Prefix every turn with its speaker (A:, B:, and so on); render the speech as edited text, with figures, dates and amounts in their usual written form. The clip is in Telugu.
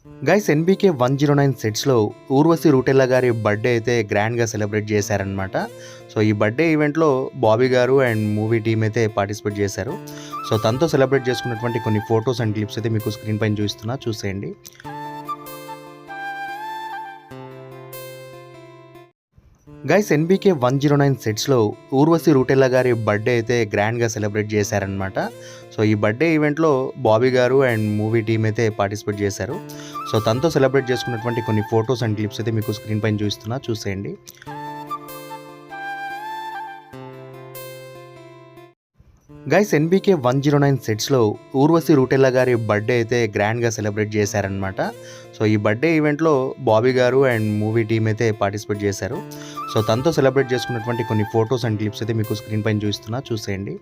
A: గైస్ ఎన్బీకే 109 సెట్స్లో ఊర్వశి రూటెల్లా గారి బర్త్డే అయితే గ్రాండ్గా సెలబ్రేట్ చేశారనమాట. సో ఈ బర్త్డే ఈవెంట్లో బాబీ గారు అండ్ మూవీ టీమ్ అయితే పార్టిసిపేట్ చేశారు. సో తనతో సెలబ్రేట్ చేసుకున్నటువంటి కొన్ని ఫొటోస్ అండ్ క్లిప్స్ అయితే మీకు స్క్రీన్ పైన చూస్తున్నా, చూసేయండి. గైస్ ఎన్బీకే 109 సెట్స్లో ఊర్వశి రూటెల్లా గారి బర్త్డే అయితే గ్రాండ్గా సెలబ్రేట్ చేశారనమాట. సో ఈ బర్త్డే ఈవెంట్లో బాబీ గారు అండ్ మూవీ టీమ్ అయితే పార్టిసిపేట్ చేశారు. సో తనతో సెలబ్రేట్ చేసుకున్నటువంటి కొన్ని ఫొటోస్ అండ్ క్లిప్స్ అయితే మీకు స్క్రీన్ పైన చూస్తున్నా, చూసేయండి. గైస్ ఎన్బీకే 109 సెట్స్లో ఊర్వశి రూటెల్లా గారి బర్త్డే అయితే గ్రాండ్గా సెలబ్రేట్ చేశారనమాట. సో ఈ బర్త్డే ఈవెంట్లో బాబీ గారు అండ్ మూవీ టీమ్ అయితే పార్టిసిపేట్ చేశారు. సో తనతో సెలబ్రేట్ చేసుకున్నటువంటి కొన్ని ఫొటోస్ అండ్ క్లిప్స్ అయితే మీకు స్క్రీన్ పైన చూస్తున్నా, చూసేయండి.